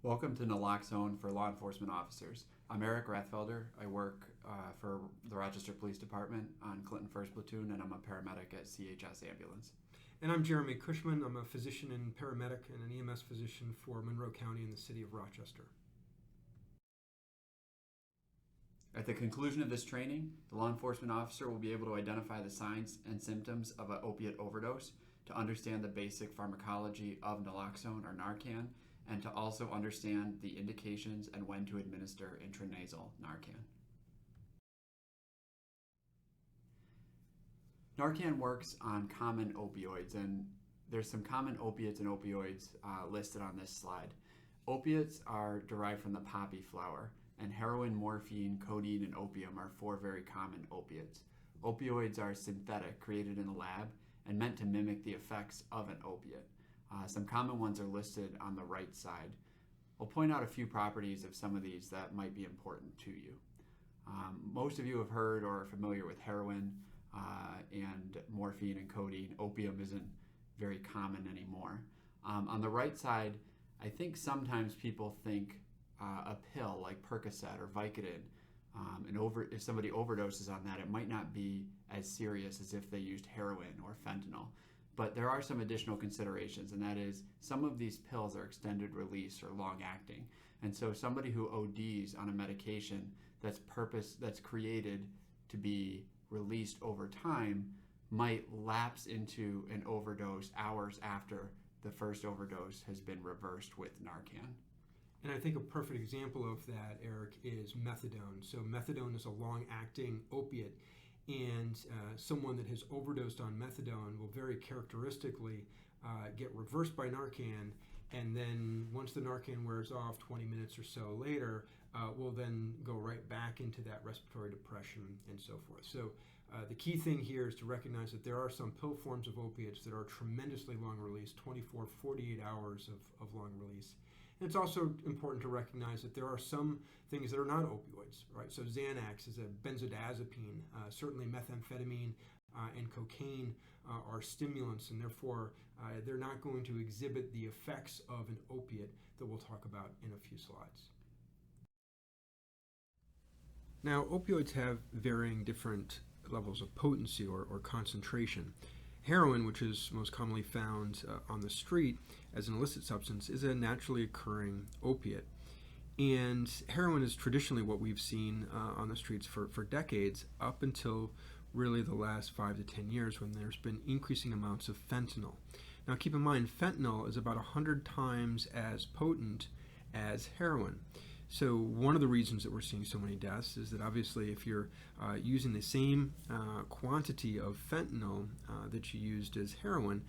Welcome to Naloxone for Law Enforcement Officers. I'm Eric Rathfelder. I work for the Rochester Police Department on Clinton 1st Platoon, and I'm a paramedic at CHS Ambulance. And I'm Jeremy Cushman. I'm a physician and paramedic and an EMS physician for Monroe County in the city of Rochester. At the conclusion of this training, the law enforcement officer will be able to identify the signs and symptoms of an opiate overdose, to understand the basic pharmacology of naloxone or Narcan, and to also understand the indications and when to administer intranasal Narcan. Narcan works on common opioids, and there's some common opiates and opioids listed on this slide. Opiates are derived from the poppy flower, and heroin, morphine, codeine, and opium are four very common opiates. Opioids are synthetic, created in a lab, and meant to mimic the effects of an opiate. Some common ones are listed on the right side. I'll point out a few properties of some of these that might be important to you. Most of you have heard or are familiar with heroin and morphine and codeine. Opium isn't very common anymore. On the right side, I think sometimes people think a pill like Percocet or Vicodin, if somebody overdoses on that, it might not be as serious as if they used heroin or fentanyl. But there are some additional considerations, and that is some of these pills are extended release or long acting. And so somebody who ODs on a medication that's created to be released over time might lapse into an overdose hours after the first overdose has been reversed with Narcan. And I think a perfect example of that, Eric, is methadone. So methadone is a long-acting opiate, and someone that has overdosed on methadone will very characteristically get reversed by Narcan, and then once the Narcan wears off 20 minutes or so later, will then go right back into that respiratory depression and so forth. So the key thing here is to recognize that there are some pill forms of opiates that are tremendously long release, 24, 48 hours of long release. And it's also important to recognize that there are some things that are not opioids, right? So Xanax is a benzodiazepine. Certainly methamphetamine and cocaine are stimulants, and therefore they're not going to exhibit the effects of an opiate that we'll talk about in a few slides. Now, opioids have varying different levels of potency or concentration. Heroin, which is most commonly found on the street as an illicit substance, is a naturally occurring opiate. And heroin is traditionally what we've seen on the streets for decades, up until really the last 5 to 10 years, when there's been increasing amounts of fentanyl. Now keep in mind, fentanyl is about 100 times as potent as heroin. So one of the reasons that we're seeing so many deaths is that obviously if you're using the same quantity of fentanyl that you used as heroin,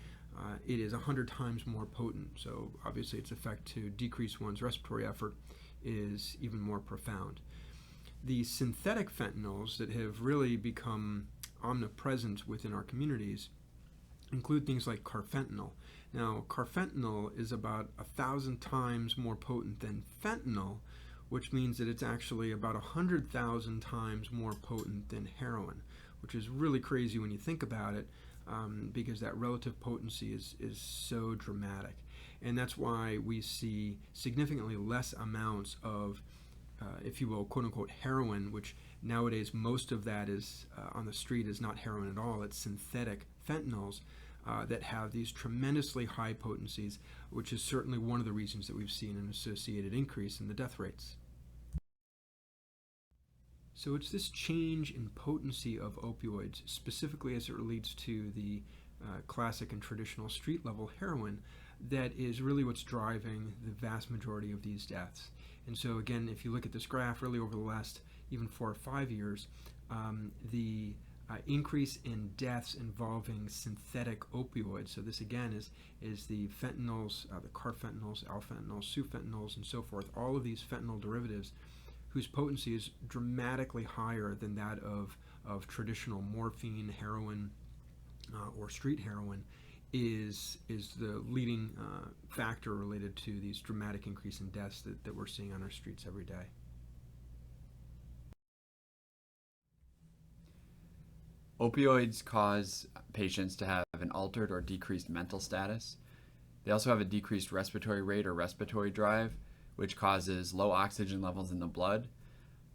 it is 100 times more potent. So obviously its effect to decrease one's respiratory effort is even more profound. The synthetic fentanyls that have really become omnipresent within our communities include things like carfentanil. Now, carfentanil is about 1,000 times more potent than fentanyl, which means that it's actually about 100,000 times more potent than heroin, which is really crazy when you think about it, because that relative potency is so dramatic. And that's why we see significantly less amounts of, if you will, quote-unquote heroin, which nowadays most of that is on the street is not heroin at all. It's synthetic fentanyls that have these tremendously high potencies, which is certainly one of the reasons that we've seen an associated increase in the death rates. So it's this change in potency of opioids, specifically as it relates to the classic and traditional street-level heroin, that is really what's driving the vast majority of these deaths. And so again, if you look at this graph, really over the last even 4 or 5 years, the increase in deaths involving synthetic opioids. So this again is the fentanyls, the carfentanyls, alfentanyls, sufentanyls, and so forth. All of these fentanyl derivatives whose potency is dramatically higher than that of traditional morphine, heroin, or street heroin, is the leading factor related to these dramatic increase in deaths that we're seeing on our streets every day. Opioids cause patients to have an altered or decreased mental status. They also have a decreased respiratory rate or respiratory drive, which causes low oxygen levels in the blood,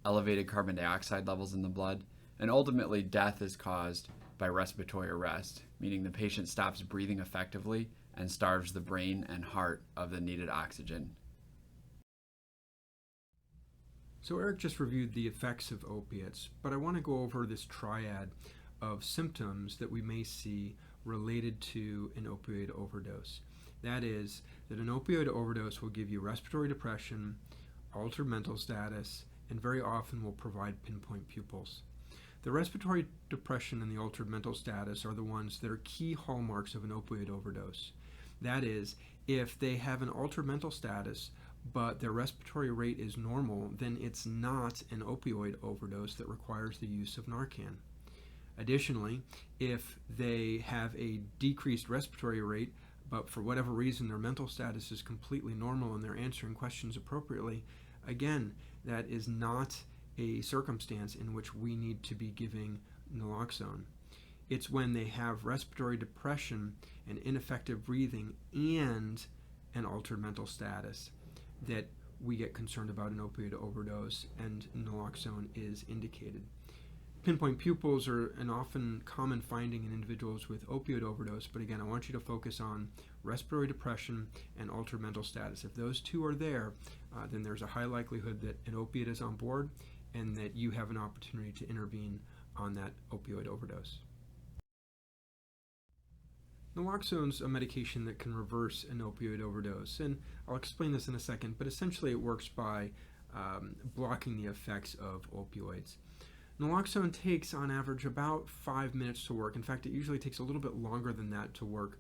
elevated carbon dioxide levels in the blood, and ultimately death is caused by respiratory arrest, meaning the patient stops breathing effectively and starves the brain and heart of the needed oxygen. So Eric just reviewed the effects of opiates, but I want to go over this triad of symptoms that we may see related to an opioid overdose. That is, that an opioid overdose will give you respiratory depression, altered mental status, and very often will provide pinpoint pupils. The respiratory depression and the altered mental status are the ones that are key hallmarks of an opioid overdose. That is, if they have an altered mental status, but their respiratory rate is normal, then it's not an opioid overdose that requires the use of Narcan. Additionally, if they have a decreased respiratory rate, but for whatever reason their mental status is completely normal and they're answering questions appropriately, again, that is not a circumstance in which we need to be giving naloxone. It's when they have respiratory depression and ineffective breathing and an altered mental status that we get concerned about an opioid overdose, and naloxone is indicated. Pinpoint pupils are an often common finding in individuals with opioid overdose, but again, I want you to focus on respiratory depression and altered mental status. If those two are there, then there's a high likelihood that an opiate is on board and that you have an opportunity to intervene on that opioid overdose. Naloxone's a medication that can reverse an opioid overdose, and I'll explain this in a second, but essentially it works by blocking the effects of opioids. Naloxone takes on average about 5 minutes to work. In fact, it usually takes a little bit longer than that to work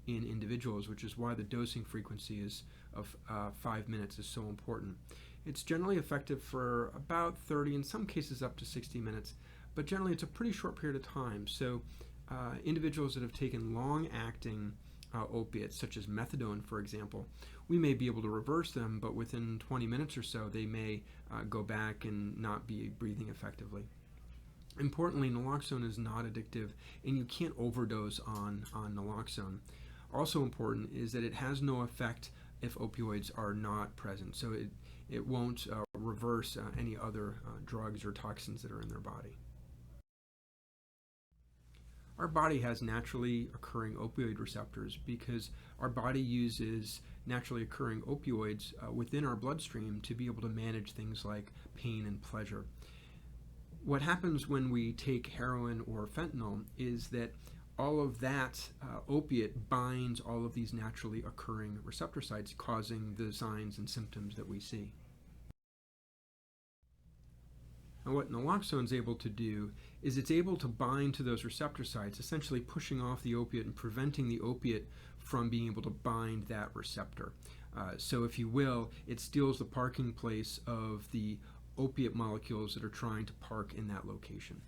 in individuals, which is why the dosing frequency of 5 minutes is so important. It's generally effective for about 30, in some cases up to 60 minutes, but generally it's a pretty short period of time. So individuals that have taken long-acting opiates, such as methadone, for example, we may be able to reverse them, but within 20 minutes or so, they may go back and not be breathing effectively. Importantly, naloxone is not addictive, and you can't overdose on naloxone. Also important is that it has no effect if opioids are not present, so it won't reverse any other drugs or toxins that are in their body. Our body has naturally occurring opioid receptors because our body uses naturally occurring opioids within our bloodstream to be able to manage things like pain and pleasure. What happens when we take heroin or fentanyl is that all of that opiate binds all of these naturally occurring receptor sites, causing the signs and symptoms that we see. And what naloxone is able to do is it's able to bind to those receptor sites, essentially pushing off the opiate and preventing the opiate from being able to bind that receptor. So if you will, it steals the parking place of the opiate molecules that are trying to park in that location.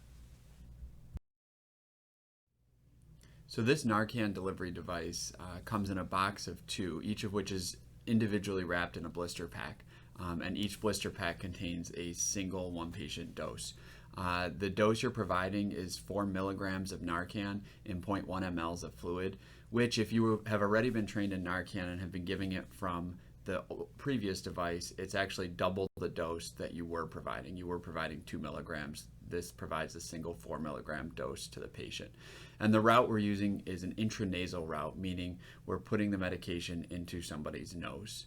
So this Narcan delivery device comes in a box of 2, each of which is individually wrapped in a blister pack. And each blister pack contains a single one-patient dose. The dose you're providing is 4 milligrams of Narcan in 0.1 mLs of fluid, which if you have already been trained in Narcan and have been giving it from the previous device, it's actually double the dose that you were providing. You were providing 2 milligrams. This provides a single 4 milligram dose to the patient. And the route we're using is an intranasal route, meaning we're putting the medication into somebody's nose.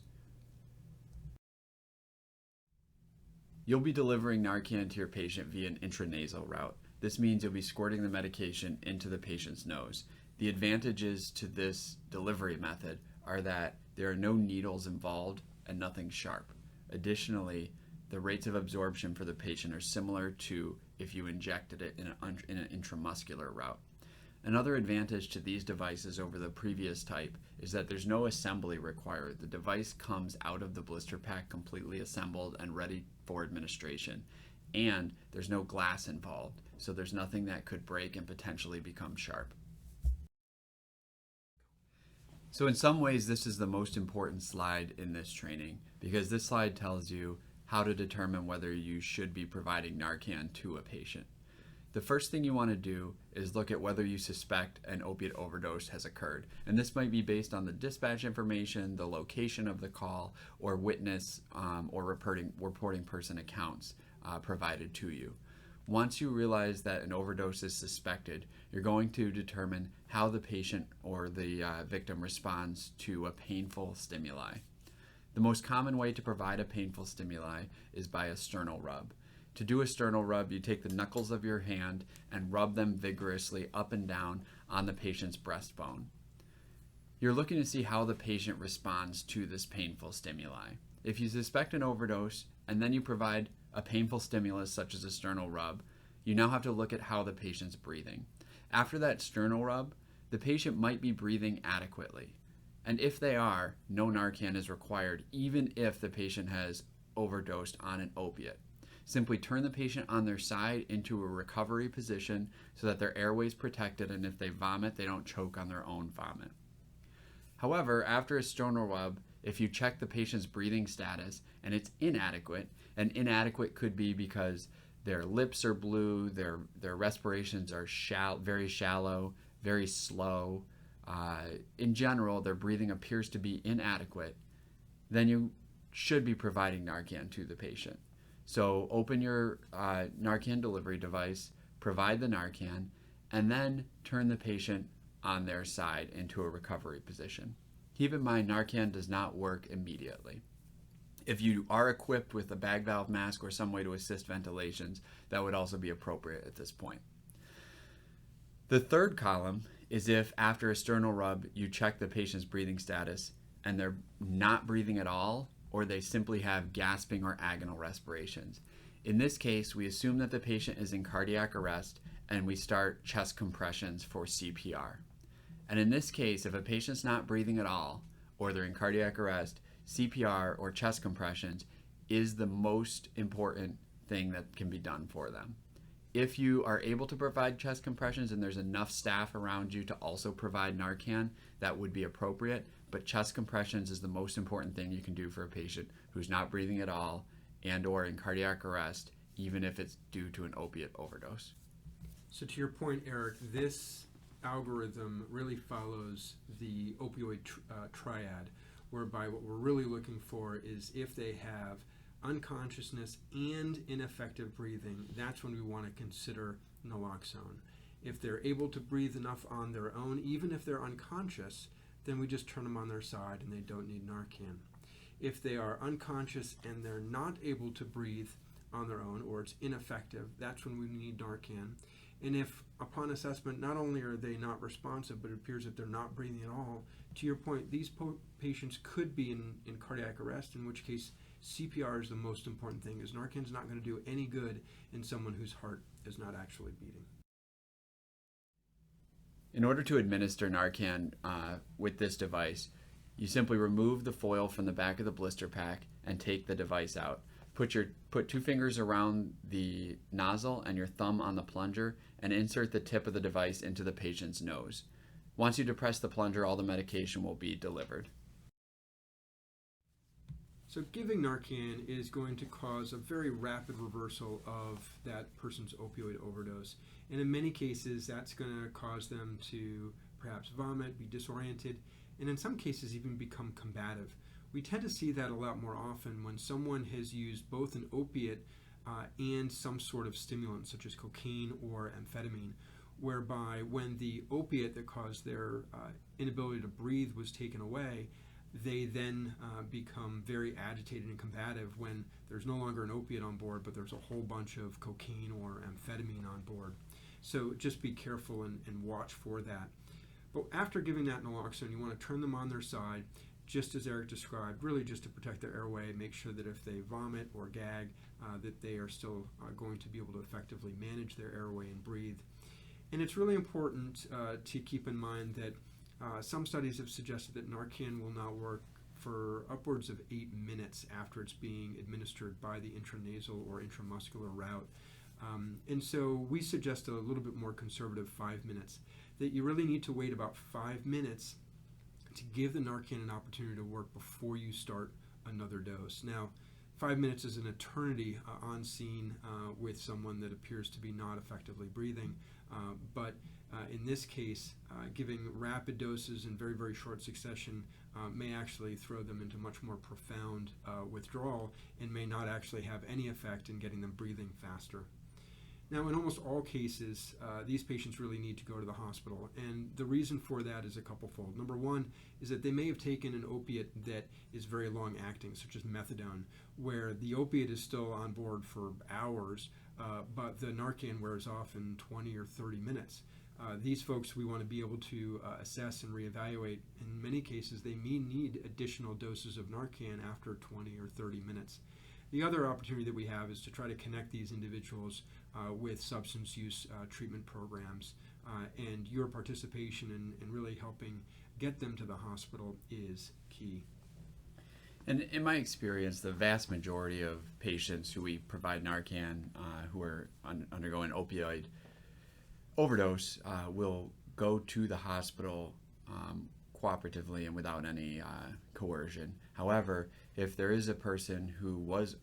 You'll be delivering Narcan to your patient via an intranasal route. This means you'll be squirting the medication into the patient's nose. The advantages to this delivery method are that there are no needles involved and nothing sharp. Additionally, the rates of absorption for the patient are similar to if you injected it in an intramuscular route. Another advantage to these devices over the previous type is that there's no assembly required. The device comes out of the blister pack completely assembled and ready for administration. And there's no glass involved, so there's nothing that could break and potentially become sharp. So in some ways, this is the most important slide in this training because this slide tells you how to determine whether you should be providing Narcan to a patient. the first thing you want to do is look at whether you suspect an opiate overdose has occurred. And this might be based on the dispatch information, the location of the call, or witness or reporting person accounts provided to you. Once you realize that an overdose is suspected, you're going to determine how the patient or the victim responds to a painful stimuli. The most common way to provide a painful stimuli is by a sternal rub. To do a sternal rub, you take the knuckles of your hand and rub them vigorously up and down on the patient's breastbone. You're looking to see how the patient responds to this painful stimuli. If you suspect an overdose and then you provide a painful stimulus such as a sternal rub, you now have to look at how the patient's breathing. After that sternal rub, the patient might be breathing adequately. And if they are, no Narcan is required, even if the patient has overdosed on an opiate. Simply turn the patient on their side into a recovery position so that their airway is protected, and if they vomit, they don't choke on their own vomit. However, after a sternal rub, if you check the patient's breathing status and it's inadequate, and inadequate could be because their lips are blue, their respirations are very shallow, very slow. In general, their breathing appears to be inadequate, then you should be providing Narcan to the patient. So open your Narcan delivery device, provide the Narcan, and then turn the patient on their side into a recovery position. Keep in mind, Narcan does not work immediately. If you are equipped with a bag valve mask or some way to assist ventilations, that would also be appropriate at this point. The third column is if after a sternal rub you check the patient's breathing status and they're not breathing at all, or they simply have gasping or agonal respirations. In this case, we assume that the patient is in cardiac arrest and we start chest compressions for CPR. And in this case, if a patient's not breathing at all, or they're in cardiac arrest, CPR or chest compressions is the most important thing that can be done for them. If you are able to provide chest compressions and there's enough staff around you to also provide Narcan, that would be appropriate. But chest compressions is the most important thing you can do for a patient who's not breathing at all and or in cardiac arrest, even if it's due to an opiate overdose. So to your point, Eric, this algorithm really follows the opioid triad, whereby what we're really looking for is if they have unconsciousness and ineffective breathing, that's when we want to consider naloxone. If they're able to breathe enough on their own, even if they're unconscious, then we just turn them on their side and they don't need Narcan. If they are unconscious and they're not able to breathe on their own, or it's ineffective, that's when we need Narcan. And if upon assessment not only are they not responsive, but it appears that they're not breathing at all, to your point, these patients could be in cardiac arrest, in which case CPR is the most important thing, as Narcan's not going to do any good in someone whose heart is not actually beating. In order to administer Narcan with this device, you simply remove the foil from the back of the blister pack and take the device out. Put 2 fingers around the nozzle and your thumb on the plunger and insert the tip of the device into the patient's nose. Once you depress the plunger, all the medication will be delivered. So giving Narcan is going to cause a very rapid reversal of that person's opioid overdose. And in many cases, that's going to cause them to perhaps vomit, be disoriented, and in some cases even become combative. We tend to see that a lot more often when someone has used both an opiate and some sort of stimulant, such as cocaine or amphetamine, whereby when the opiate that caused their inability to breathe was taken away, they then become very agitated and combative when there's no longer an opiate on board, but there's a whole bunch of cocaine or amphetamine on board. So just be careful and watch for that. But after giving that naloxone, you want to turn them on their side, just as Eric described, really just to protect their airway, make sure that if they vomit or gag, that they are still going to be able to effectively manage their airway and breathe. And it's really important to keep in mind that some studies have suggested that Narcan will not work for upwards of 8 minutes after it's being administered by the intranasal or intramuscular route. And so we suggest a little bit more conservative 5 minutes, that you really need to wait about 5 minutes to give the Narcan an opportunity to work before you start another dose. Now, 5 minutes is an eternity on scene with someone that appears to be not effectively breathing. But in this case, giving rapid doses in very, very short succession may actually throw them into much more profound withdrawal and may not actually have any effect in getting them breathing faster. Now, in almost all cases, these patients really need to go to the hospital, and the reason for that is a couple-fold. Number one is that they may have taken an opiate that is very long-acting, such as methadone, where the opiate is still on board for hours, but the Narcan wears off in 20 or 30 minutes. These folks we want to be able to assess and reevaluate. In many cases, they may need additional doses of Narcan after 20 or 30 minutes. The other opportunity that we have is to try to connect these individuals with substance use treatment programs, and your participation in really helping get them to the hospital is key. And in my experience, the vast majority of patients who we provide Narcan who are undergoing opioid overdose will go to the hospital cooperatively and without any coercion. However, if there is a person who was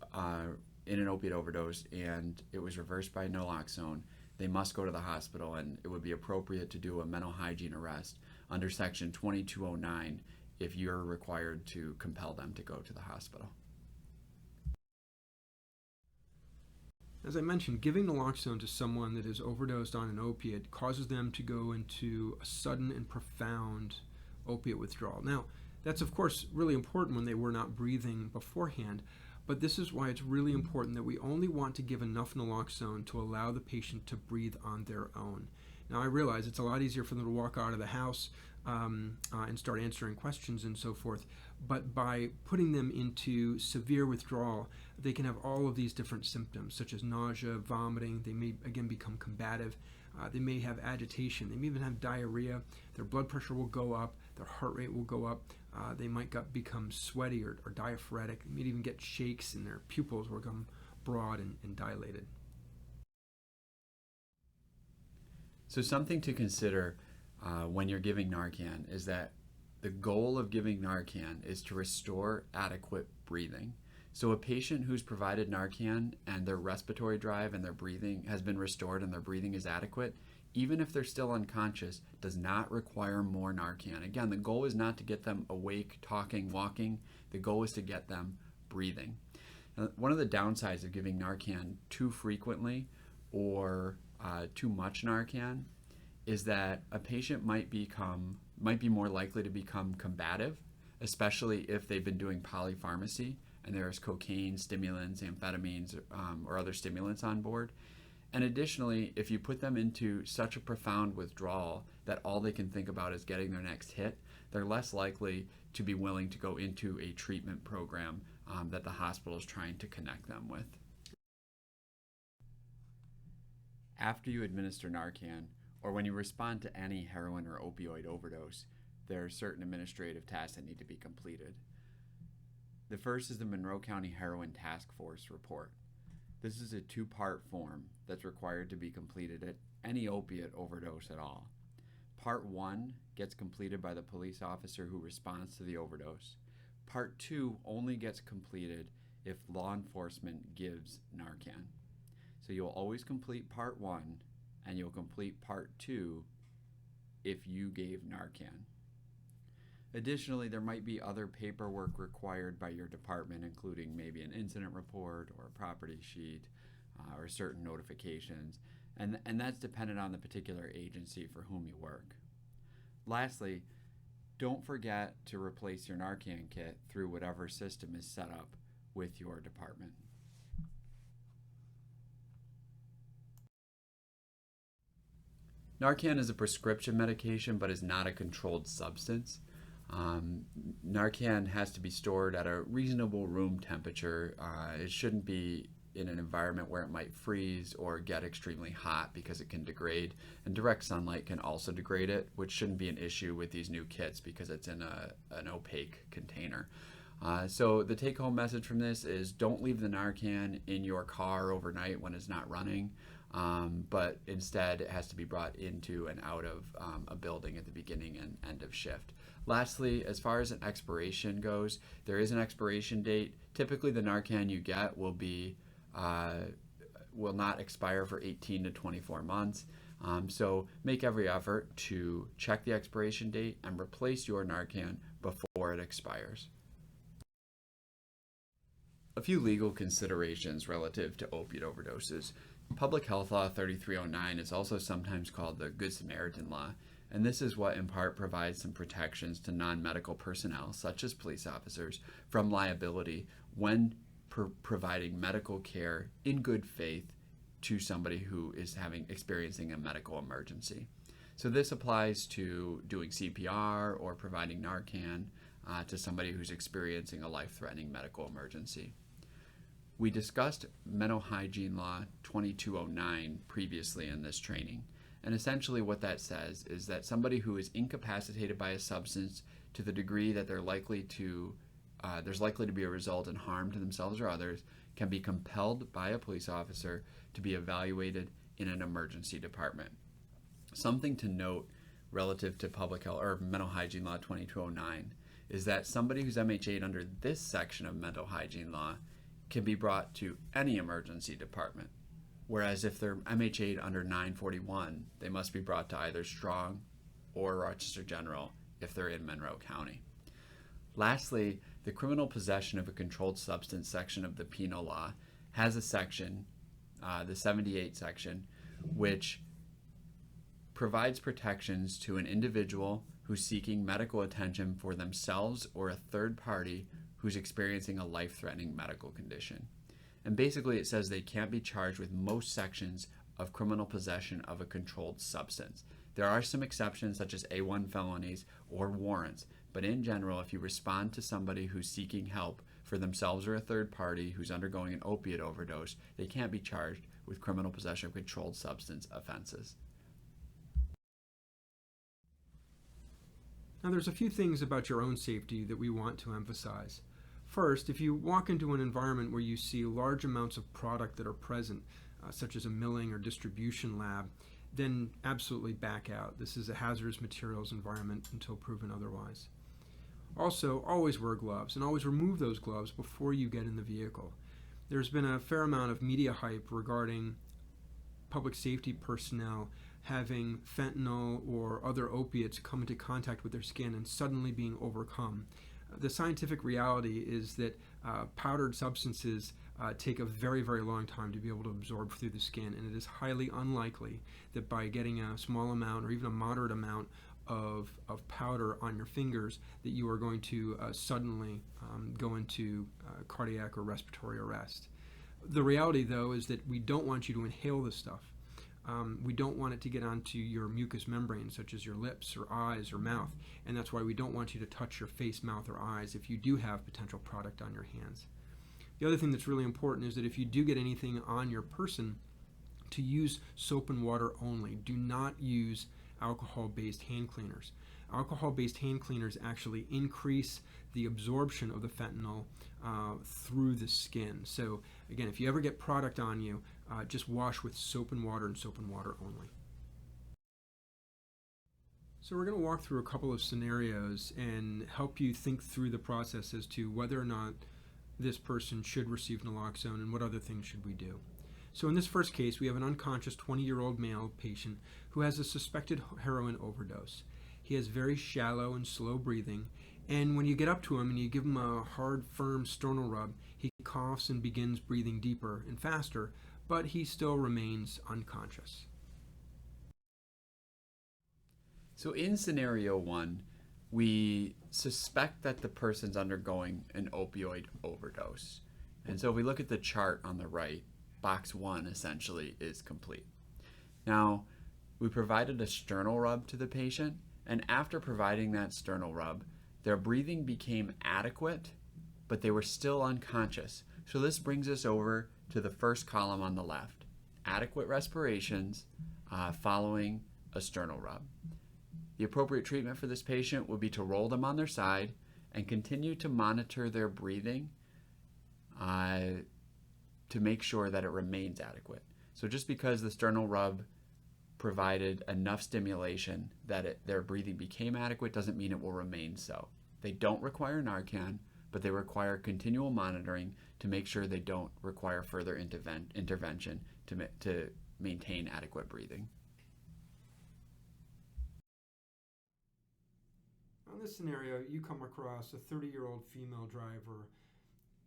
in an opiate overdose and it was reversed by naloxone, they must go to the hospital, and it would be appropriate to do a mental hygiene arrest under Section 2209 if you're required to compel them to go to the hospital. As I mentioned, giving naloxone to someone that is overdosed on an opiate causes them to go into a sudden and profound opiate withdrawal. Now, that's of course really important when they were not breathing beforehand, but this is why it's really important that we only want to give enough naloxone to allow the patient to breathe on their own. Now, I realize it's a lot easier for them to walk out of the house and start answering questions and so forth, but by putting them into severe withdrawal, they can have all of these different symptoms, such as nausea, vomiting. They may, again, become combative. They may have agitation. They may even have diarrhea. Their blood pressure will go up. Their heart rate will go up. They might become sweaty or diaphoretic. They may even get shakes, and their pupils will become broad and dilated. So something to consider when you're giving Narcan is that the goal of giving Narcan is to restore adequate breathing. So a patient who's provided Narcan and their respiratory drive and their breathing has been restored and their breathing is adequate, even if they're still unconscious, does not require more Narcan. Again, the goal is not to get them awake, talking, walking. The goal is to get them breathing. Now, one of the downsides of giving Narcan too frequently or too much Narcan is that a patient might be more likely to become combative, especially if they've been doing polypharmacy and there's cocaine, stimulants, amphetamines, or other stimulants on board. And additionally, if you put them into such a profound withdrawal that all they can think about is getting their next hit, they're less likely to be willing to go into a treatment program that the hospital is trying to connect them with. After you administer Narcan, or when you respond to any heroin or opioid overdose, there are certain administrative tasks that need to be completed. The first is the Monroe County Heroin Task Force report. This is a 2-part form that's required to be completed at any opiate overdose at all. Part 1 gets completed by the police officer who responds to the overdose. Part 2 only gets completed if law enforcement gives Narcan. So you'll always complete Part 1 and you'll complete Part 2 if you gave Narcan. Additionally, there might be other paperwork required by your department, including maybe an incident report or a property sheet or certain notifications, and that's dependent on the particular agency for whom you work. Lastly, don't forget to replace your Narcan kit through whatever system is set up with your department. Narcan is a prescription medication, but is not a controlled substance. Narcan has to be stored at a reasonable room temperature. It shouldn't be in an environment where it might freeze or get extremely hot because it can degrade, and direct sunlight can also degrade it, which shouldn't be an issue with these new kits because it's in an opaque container. So the take-home message from this is don't leave the Narcan in your car overnight when it's not running, but instead it has to be brought into and out of a building at the beginning and end of shift. Lastly, as far as an expiration goes, there is an expiration date. Typically, the Narcan you get will not expire for 18 to 24 months. So make every effort to check the expiration date and replace your Narcan before it expires. A few legal considerations relative to opiate overdoses. Public Health Law 3309 is also sometimes called the Good Samaritan Law, and this is what in part provides some protections to non-medical personnel, such as police officers, from liability when providing medical care in good faith to somebody who is experiencing a medical emergency. So this applies to doing CPR or providing Narcan to somebody who's experiencing a life-threatening medical emergency. We discussed Mental Hygiene Law 2209 previously in this training, and essentially what that says is that somebody who is incapacitated by a substance to the degree that there's likely to be a result in harm to themselves or others can be compelled by a police officer to be evaluated in an emergency department. Something to note relative to public health or Mental Hygiene Law 2209 is that somebody who's MHA'd under this section of mental hygiene law can be brought to any emergency department, whereas if they're MHA'd under 941, they must be brought to either Strong or Rochester General if they're in Monroe County. Lastly, the criminal possession of a controlled substance section of the penal law has a section, the 78 section, which provides protections to an individual who's seeking medical attention for themselves or a third party who's experiencing a life-threatening medical condition. And basically it says they can't be charged with most sections of criminal possession of a controlled substance. There are some exceptions such as A1 felonies or warrants, but in general, if you respond to somebody who's seeking help for themselves or a third party who's undergoing an opiate overdose, they can't be charged with criminal possession of controlled substance offenses. Now there's a few things about your own safety that we want to emphasize. First, if you walk into an environment where you see large amounts of product that are present, such as a milling or distribution lab, then absolutely back out. This is a hazardous materials environment until proven otherwise. Also, always wear gloves and always remove those gloves before you get in the vehicle. There's been a fair amount of media hype regarding public safety personnel having fentanyl or other opiates come into contact with their skin and suddenly being overcome. The scientific reality is that powdered substances take a very, very long time to be able to absorb through the skin, and it is highly unlikely that by getting a small amount or even a moderate amount of powder on your fingers that you are going to suddenly go into cardiac or respiratory arrest. The reality, though, is that we don't want you to inhale this stuff. We don't want it to get onto your mucous membrane, such as your lips or eyes or mouth, and that's why we don't want you to touch your face, mouth, or eyes if you do have potential product on your hands. The other thing that's really important is that if you do get anything on your person, to use soap and water only. Do not use alcohol-based hand cleaners. Alcohol-based hand cleaners actually increase the absorption of the fentanyl through the skin. So again, if you ever get product on you, just wash with soap and water only. So we're going to walk through a couple of scenarios and help you think through the process as to whether or not this person should receive naloxone and what other things should we do. So in this first case, we have an unconscious 20-year-old male patient who has a suspected heroin overdose. He has very shallow and slow breathing, and when you get up to him and you give him a hard, firm sternal rub, he coughs and begins breathing deeper and faster, but he still remains unconscious. So in scenario one, we suspect that the person's undergoing an opioid overdose. And so if we look at the chart on the right, box 1 essentially is complete. Now, we provided a sternal rub to the patient, and after providing that sternal rub, their breathing became adequate, but they were still unconscious. So this brings us over to the first column on the left, adequate respirations following a sternal rub. The appropriate treatment for this patient would be to roll them on their side and continue to monitor their breathing to make sure that it remains adequate. So just because the sternal rub provided enough stimulation that their breathing became adequate doesn't mean it will remain so. They don't require Narcan, but they require continual monitoring to make sure they don't require further intervention to maintain adequate breathing. In this scenario, you come across a 30-year-old female driver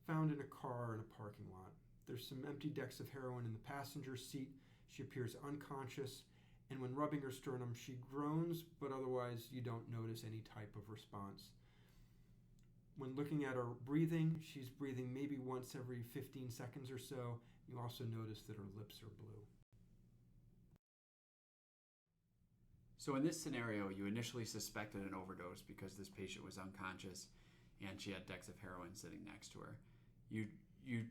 found in a car in a parking lot. There's some empty decks of heroin in the passenger seat. She appears unconscious, and when rubbing her sternum, she groans, but otherwise you don't notice any type of response. When looking at her breathing, she's breathing maybe once every 15 seconds or so. You also notice that her lips are blue. So in this scenario, you initially suspected an overdose because this patient was unconscious and she had decks of heroin sitting next to her. You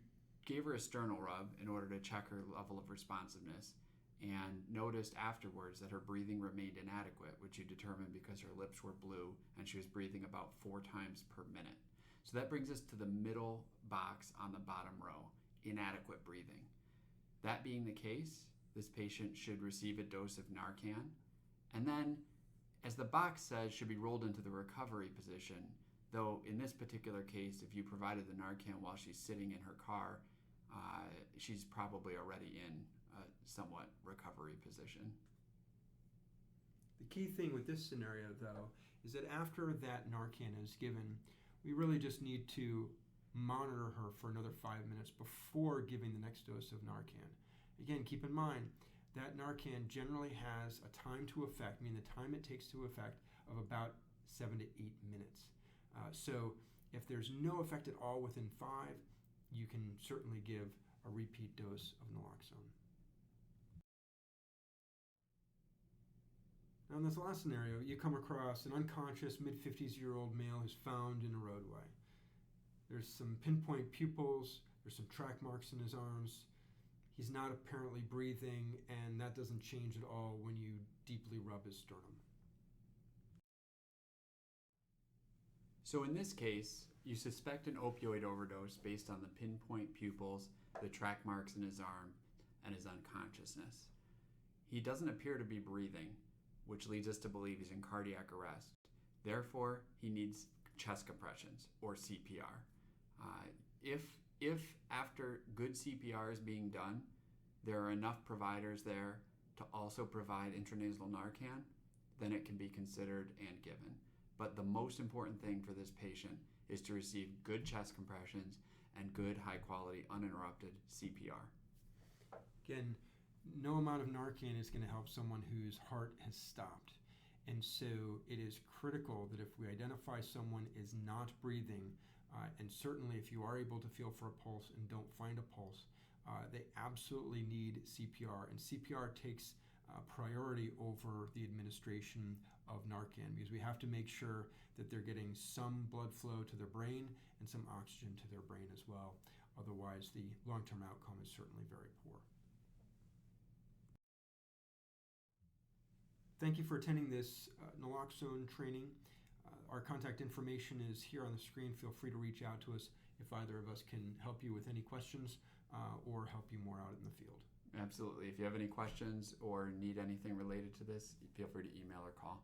gave her a sternal rub in order to check her level of responsiveness and noticed afterwards that her breathing remained inadequate, which you determined because her lips were blue and she was breathing about 4 times per minute. So that brings us to the middle box on the bottom row, inadequate breathing. That being the case, this patient should receive a dose of Narcan, and then, as the box says, should be rolled into the recovery position, though in this particular case, if you provided the Narcan while she's sitting in her car, she's probably already in a somewhat recovery position. The key thing with this scenario, though, is that after that Narcan is given, we really just need to monitor her for another 5 minutes before giving the next dose of Narcan. Again, keep in mind that Narcan generally has a time to effect, meaning the time it takes to effect, of about 7 to 8 minutes. So if there's no effect at all within 5, you can certainly give a repeat dose of naloxone. Now in this last scenario, you come across an unconscious mid-50s-year-old male who's found in a roadway. There's some pinpoint pupils, there's some track marks in his arms. He's not apparently breathing, and that doesn't change at all when you deeply rub his sternum. So in this case, you suspect an opioid overdose based on the pinpoint pupils, the track marks in his arm, and his unconsciousness. He doesn't appear to be breathing, which leads us to believe he's in cardiac arrest. Therefore, he needs chest compressions, or CPR. If after good CPR is being done, there are enough providers there to also provide intranasal Narcan, then it can be considered and given. But the most important thing for this patient is to receive good chest compressions and good, high-quality, uninterrupted CPR. Again, no amount of Narcan is going to help someone whose heart has stopped. And so it is critical that if we identify someone is not breathing, and certainly if you are able to feel for a pulse and don't find a pulse, they absolutely need CPR. And CPR takes priority over the administration of Narcan, because we have to make sure that they're getting some blood flow to their brain and some oxygen to their brain as well. Otherwise, the long-term outcome is certainly very poor. Thank you for attending this naloxone training. Our contact information is here on the screen. Feel free to reach out to us if either of us can help you with any questions or help you more out in the field. Absolutely. If you have any questions or need anything related to this, feel free to email or call.